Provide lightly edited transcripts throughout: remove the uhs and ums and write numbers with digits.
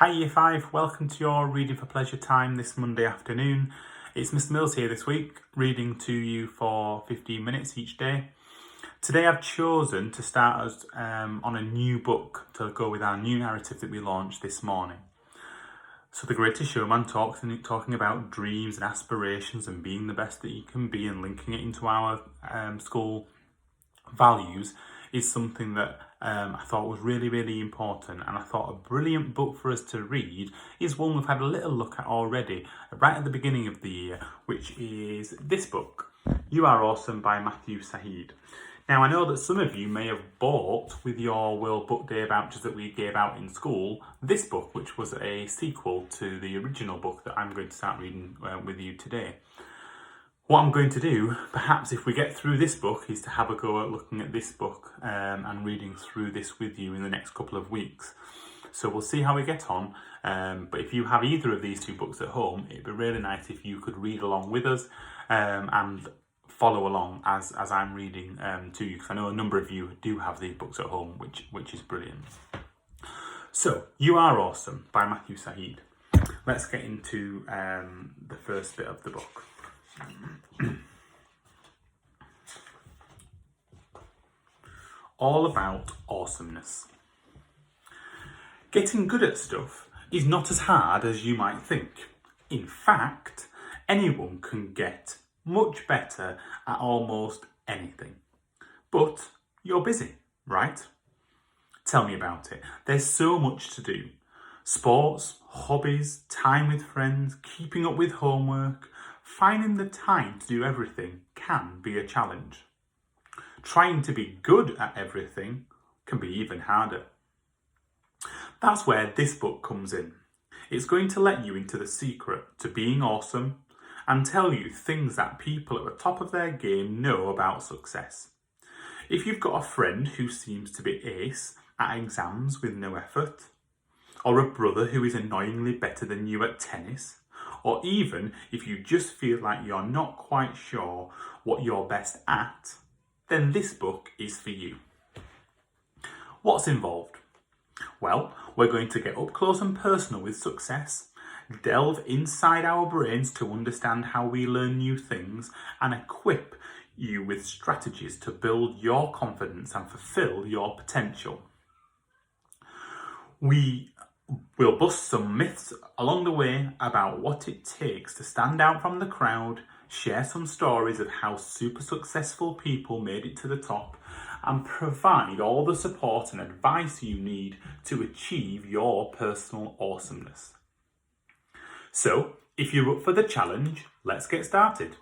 Hi Year 5, welcome to your Reading for Pleasure time this Monday afternoon. It's Mr Mills here this week, reading to you for 15 minutes each day. Today I've chosen to start us on a new book to go with our new narrative that we launched this morning. So The Greatest Showman talking about dreams and aspirations and being the best that you can be and linking it into our school values is something that I thought was really important, and I thought a brilliant book for us to read is one we've had a little look at already right at the beginning of the year, which is this book, You Are Awesome by Matthew Syed. Now I know that some of you may have bought with your World Book Day vouchers that we gave out in school this book, which was a sequel to the original book that I'm going to start reading with you today. What I'm going to do, perhaps if we get through this book, is to have a go at looking at this book and reading through this with you in the next couple of weeks. So we'll see how we get on. But if you have either of these two books at home, it'd be really nice if you could read along with us and follow along as I'm reading to you, because I know a number of you do have these books at home, which is brilliant. So, You Are Awesome by Matthew Syed. Let's get into the first bit of the book. All about awesomeness. Getting good at stuff is not as hard as you might think. In fact, anyone can get much better at almost anything. But you're busy, right? Tell me about it. There's so much to do. Sports, hobbies, time with friends, keeping up with homework. Finding the time to do everything can be a challenge. Trying to be good at everything can be even harder. That's where this book comes in. It's going to let you into the secret to being awesome and tell you things that people at the top of their game know about success. If you've got a friend who seems to be ace at exams with no effort, or a brother who is annoyingly better than you at tennis, or even if you just feel like you're not quite sure what you're best at, then this book is for you. What's involved? Well, we're going to get up close and personal with success, delve inside our brains to understand how we learn new things, and equip you with strategies to build your confidence and fulfill your potential. We'll bust some myths along the way about what it takes to stand out from the crowd, share some stories of how super successful people made it to the top, and provide all the support and advice you need to achieve your personal awesomeness. So, if you're up for the challenge, let's get started.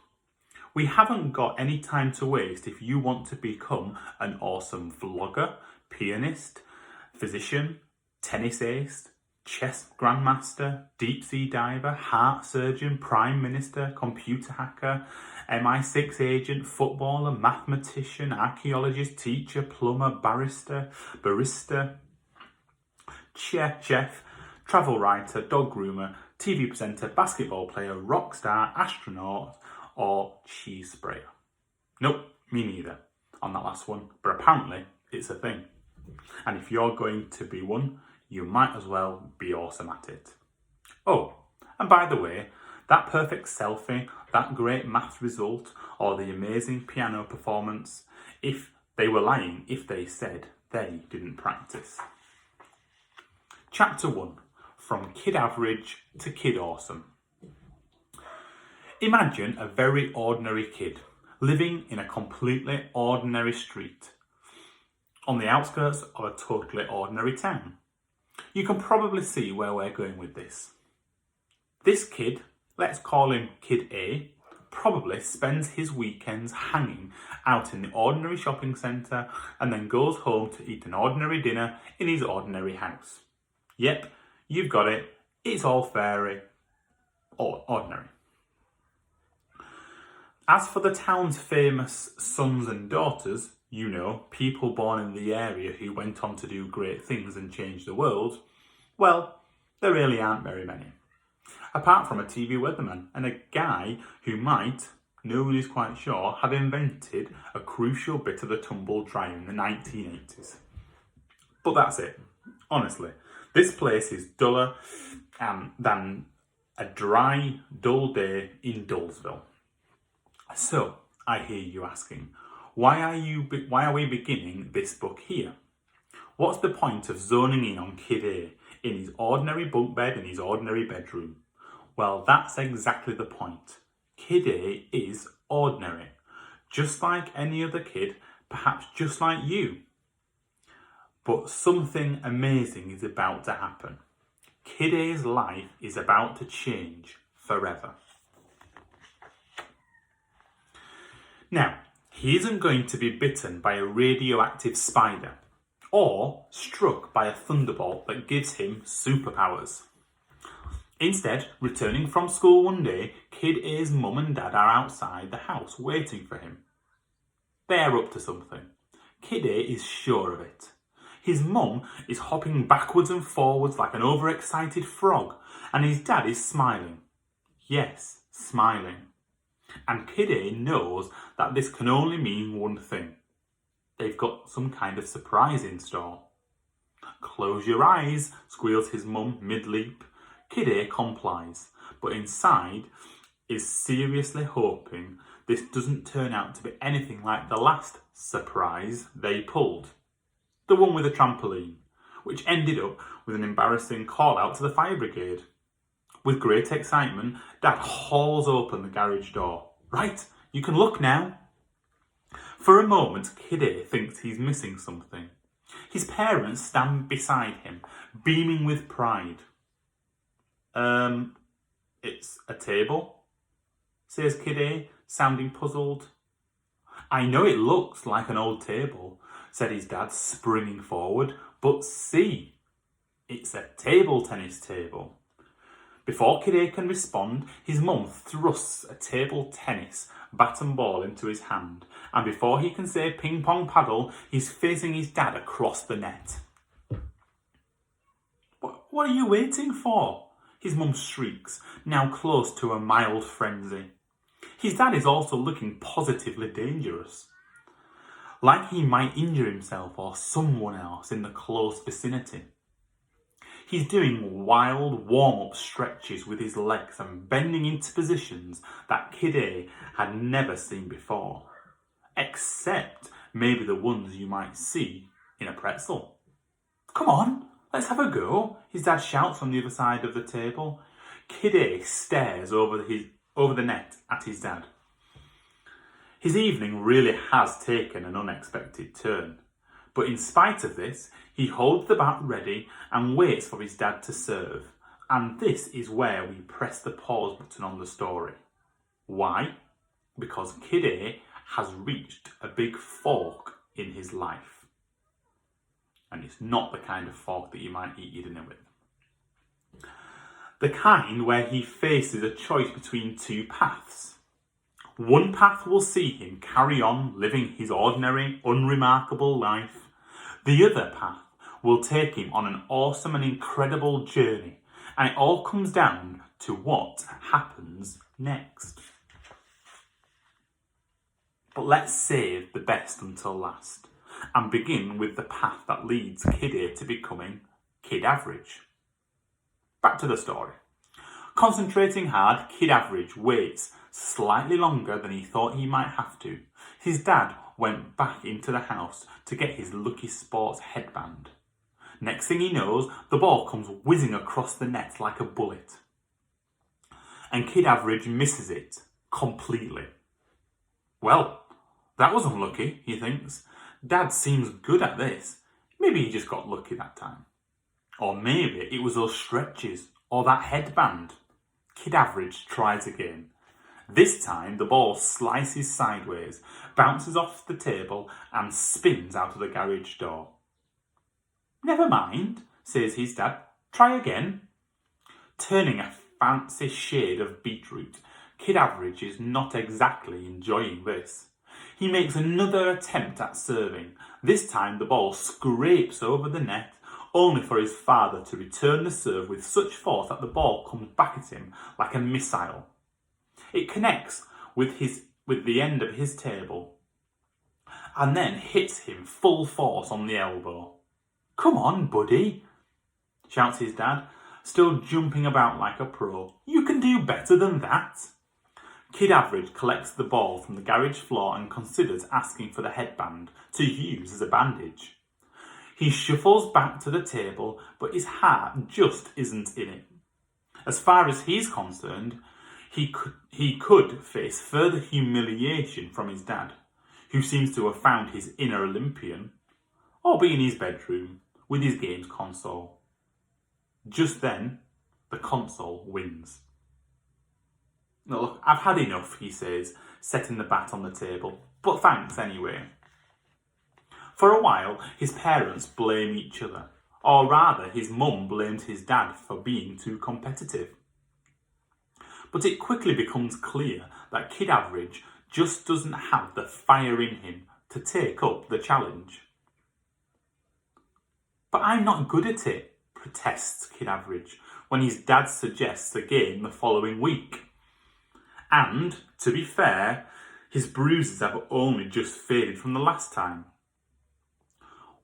We haven't got any time to waste if you want to become an awesome vlogger, pianist, physician, tennis ace, chess grandmaster, deep sea diver, heart surgeon, prime minister, computer hacker, MI6 agent, footballer, mathematician, archaeologist, teacher, plumber, barista, chef, travel writer, dog groomer, TV presenter, basketball player, rock star, astronaut, or cheese sprayer. Nope, me neither on that last one, but apparently it's a thing. And if you're going to be one, you might as well be awesome at it. Oh, and by the way, that perfect selfie, that great math result, or the amazing piano performance, if they were lying if they said they didn't practice. Chapter 1, From Kid Average to Kid Awesome. Imagine a very ordinary kid living in a completely ordinary street on the outskirts of a totally ordinary town. You can probably see where we're going with this. This kid, let's call him Kid A, probably spends his weekends hanging out in the ordinary shopping centre and then goes home to eat an ordinary dinner in his ordinary house. Yep, you've got it. It's all fairy or ordinary. As for the town's famous sons and daughters, you know, people born in the area who went on to do great things and change the world, well, there really aren't very many. Apart from a TV weatherman and a guy who might, nobody's quite sure, have invented a crucial bit of the tumble dryer in the 1980s. But that's it. Honestly, This place is duller than a dry, dull day in Dullsville. So, I hear you asking, why are we beginning this book here? What's the point of zoning in on Kid A in his ordinary bunk bed in his ordinary bedroom? Well, that's exactly the point. Kid A is ordinary, just like any other kid, perhaps just like you. But something amazing is about to happen. Kid A's life is about to change forever. Now, he isn't going to be bitten by a radioactive spider or struck by a thunderbolt that gives him superpowers. Instead, returning from school one day, Kid A's mum and dad are outside the house waiting for him. They're up to something. Kid A is sure of it. His mum is hopping backwards and forwards like an overexcited frog, and his dad is smiling. Yes, smiling. And Kid A knows that this can only mean one thing. They've got some kind of surprise in store. Close your eyes, squeals his mum mid-leap. Kid A complies, but inside is seriously hoping this doesn't turn out to be anything like the last surprise they pulled. The one with a trampoline, which ended up with an embarrassing call out to the fire brigade. With great excitement, Dad hauls open the garage door. Right, you can look now. For a moment, Kid A thinks he's missing something. His parents stand beside him, beaming with pride. It's a table, says Kid A, sounding puzzled. I know it looks like an old table, said his dad, springing forward, but see, it's a table tennis table. Before Kid A can respond, his mum thrusts a table tennis bat and ball into his hand, and before he can say ping pong paddle, he's facing his dad across the net. What are you waiting for? His mum shrieks, now close to a mild frenzy. His dad is also looking positively dangerous, like he might injure himself or someone else in the close vicinity. He's doing wild warm-up stretches with his legs and bending into positions that Kid A had never seen before, except maybe the ones you might see in a pretzel. Come on, let's have a go, his dad shouts from the other side of the table. Kid A stares over the net at his dad. His evening really has taken an unexpected turn. But in spite of this, he holds the bat ready and waits for his dad to serve. And this is where we press the pause button on the story. Why? Because Kid A has reached a big fork in his life. And it's not the kind of fork that you might eat your dinner with. The kind where he faces a choice between two paths. One path will see him carry on living his ordinary, unremarkable life. The other path will take him on an awesome and incredible journey. And it all comes down to what happens next. But let's save the best until last and begin with the path that leads Kid A to becoming Kid Average. Back to the story. Concentrating hard, Kid Average waits slightly longer than he thought he might have to. His dad went back into the house to get his Lucky Sports headband. Next thing he knows, the ball comes whizzing across the net like a bullet. And Kid Average misses it completely. Well, that was unlucky, he thinks. Dad seems good at this. Maybe he just got lucky that time. Or maybe it was those stretches or that headband. Kid Average tries again. This time the ball slices sideways, bounces off the table and spins out of the garage door. Never mind, says his dad. Try again. Turning a fancy shade of beetroot, Kid Average is not exactly enjoying this. He makes another attempt at serving. This time the ball scrapes over the net, only for his father to return the serve with such force that the ball comes back at him like a missile. It connects with the end of his table and then hits him full force on the elbow. Come on, buddy. shouts his dad, still jumping about like a pro. You can do better than that. Kid Average collects the ball from the garage floor and considers asking for the headband to use as a bandage. He shuffles back to the table, but his heart just isn't in it. As far as he's concerned, he could face further humiliation from his dad, who seems to have found his inner Olympian, or be in his bedroom with his games console. Just then, the console wins. "No, look, I've had enough," he says, setting the bat on the table. "But thanks anyway." For a while, his parents blame each other, or rather, his mum blames his dad for being too competitive. But it quickly becomes clear that Kid Average just doesn't have the fire in him to take up the challenge. "But I'm not good at it," protests Kid Average when his dad suggests a game the following week. And, to be fair, his bruises have only just faded from the last time.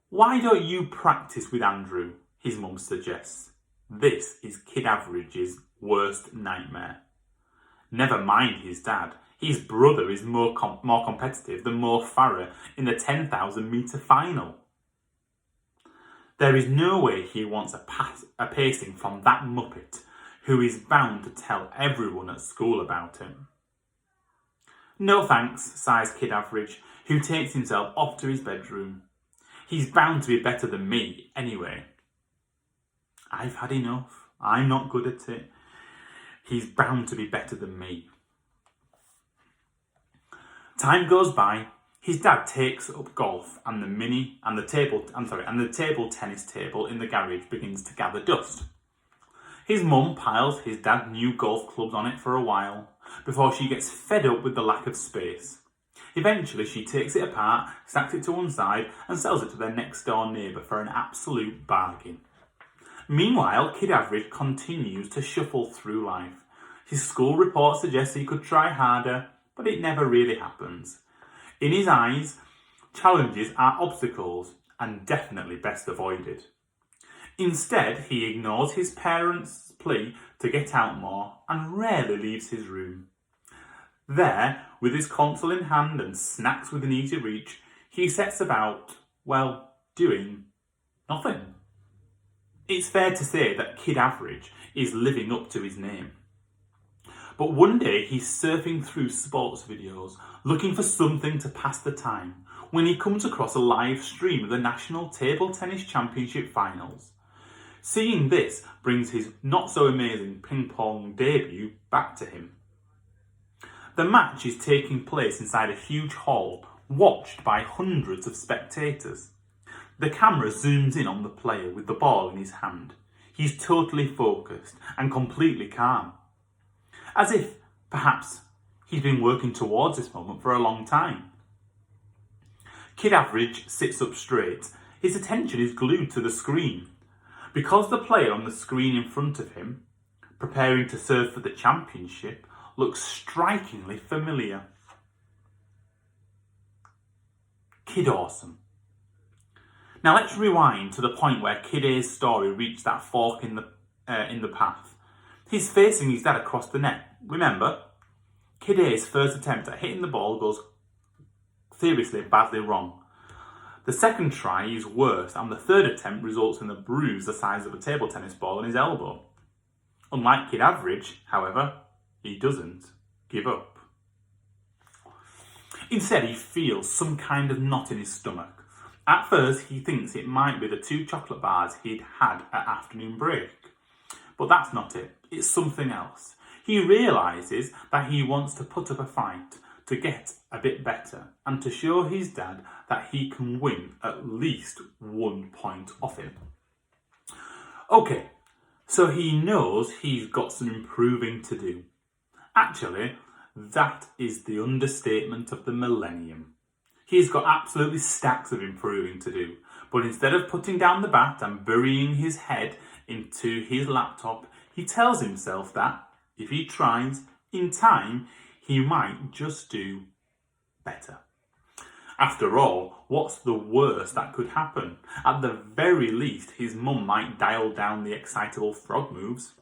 "Why don't you practice with Andrew?" his mum suggests. This is Kid Average's worst nightmare. Never mind his dad. His brother is more competitive than Mo Farah in the 10,000 metre final. There is no way he wants a pacing from that muppet, who is bound to tell everyone at school about him. "No thanks," sighs Kid Average, who takes himself off to his bedroom. "He's bound to be better than me anyway." I've had enough. I'm not good at it. He's bound to be better than me. Time goes by. His dad takes up golf, and the table tennis table in the garage begins to gather dust. His mum piles his dad's new golf clubs on it for a while, before she gets fed up with the lack of space. Eventually she takes it apart, stacks it to one side, and sells it to their next door neighbour for an absolute bargain. Meanwhile, Kid Average continues to shuffle through life. His school report suggests he could try harder, but it never really happens. In his eyes, challenges are obstacles and definitely best avoided. Instead, he ignores his parents' plea to get out more and rarely leaves his room. There, with his console in hand and snacks within easy reach, he sets about, doing nothing. It's fair to say that Kid Average is living up to his name. But one day he's surfing through sports videos, looking for something to pass the time, when he comes across a live stream of the National Table Tennis Championship Finals. Seeing this brings his not-so-amazing ping-pong debut back to him. The match is taking place inside a huge hall, watched by hundreds of spectators. The camera zooms in on the player with the ball in his hand. He's totally focused and completely calm. As if, perhaps, he's been working towards this moment for a long time. Kid Average sits up straight. His attention is glued to the screen. Because the player on the screen in front of him, preparing to serve for the championship, looks strikingly familiar. Kid Awesome. Now let's rewind to the point where Kid A's story reached that fork in the path. He's facing his dad across the net. Remember, Kid A's first attempt at hitting the ball goes seriously badly wrong. The second try is worse, and the third attempt results in a bruise the size of a table tennis ball on his elbow. Unlike Kid Average, however, he doesn't give up. Instead, he feels some kind of knot in his stomach. At first, he thinks it might be the 2 chocolate bars he'd had at afternoon break. But that's not it. It's something else. He realises that he wants to put up a fight to get a bit better and to show his dad that he can win at least 1 point off him. Okay, so he knows he's got some improving to do. Actually, that is the understatement of the millennium. He's got absolutely stacks of improving to do, but instead of putting down the bat and burying his head into his laptop, he tells himself that, if he tries, in time, he might just do better. After all, what's the worst that could happen? At the very least, his mum might dial down the excitable frog moves.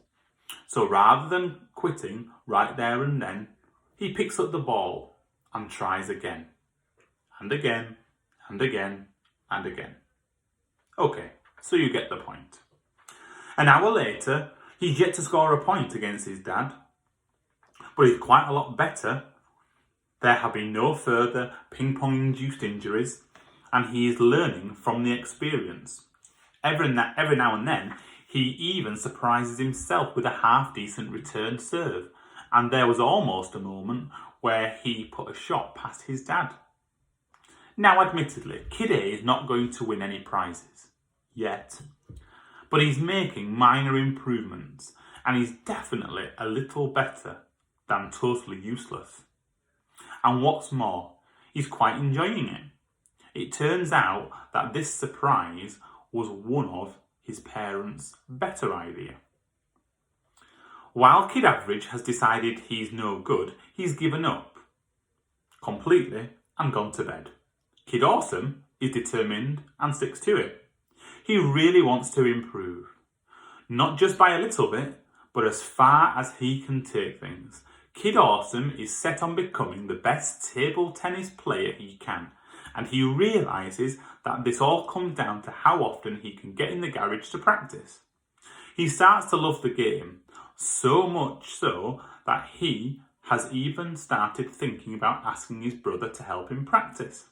So rather than quitting right there and then, he picks up the ball and tries again. And again, and again, and again. Okay, so you get the point. An hour later, he's yet to score a point against his dad, but he's quite a lot better. There have been no further ping-pong-induced injuries, and he is learning from the experience. Every now and then, he even surprises himself with a half-decent return serve, and there was almost a moment where he put a shot past his dad. Now, admittedly, Kid A is not going to win any prizes, yet, but he's making minor improvements, and he's definitely a little better than totally useless. And what's more, he's quite enjoying it. It turns out that this surprise was one of his parents' better idea. While Kid Average has decided he's no good, he's given up completely and gone to bed. Kid Awesome is determined and sticks to it. He really wants to improve. Not just by a little bit, but as far as he can take things. Kid Awesome is set on becoming the best table tennis player he can, and he realises that this all comes down to how often he can get in the garage to practice. He starts to love the game, so much so that he has even started thinking about asking his brother to help him practice.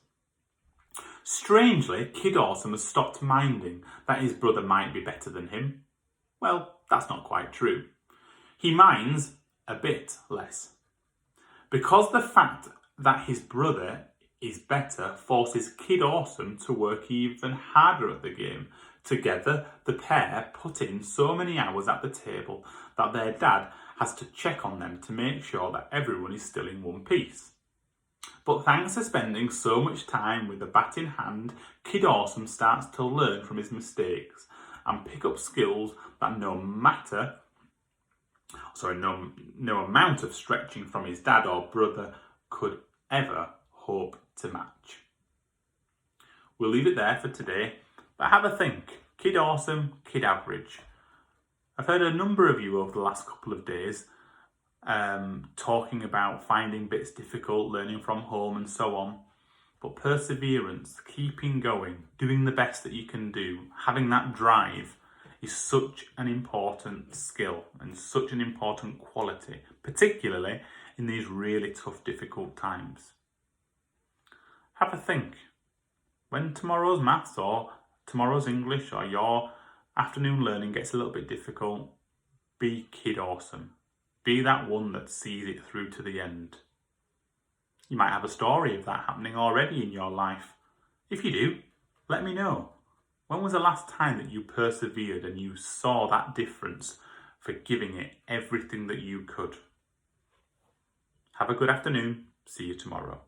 Strangely, Kid Awesome has stopped minding that his brother might be better than him. Well, that's not quite true. He minds a bit less. Because the fact that his brother is better forces Kid Awesome to work even harder at the game. Together, the pair put in so many hours at the table that their dad has to check on them to make sure that everyone is still in one piece. But thanks to spending so much time with the bat in hand, Kid Awesome starts to learn from his mistakes and pick up skills that no amount of stretching from his dad or brother could ever hope to match. We'll leave it there for today, but have a think. Kid Awesome, Kid Average. I've heard a number of you over the last couple of days talking about finding bits difficult, learning from home and so on. But perseverance, keeping going, doing the best that you can do, having that drive is such an important skill and such an important quality, particularly in these really tough, difficult times. Have a think. When tomorrow's maths or tomorrow's English or your afternoon learning gets a little bit difficult, be Kid Awesome. Be that one that sees it through to the end. You might have a story of that happening already in your life. If you do, let me know. When was the last time that you persevered and you saw that difference for giving it everything that you could? Have a good afternoon. See you tomorrow.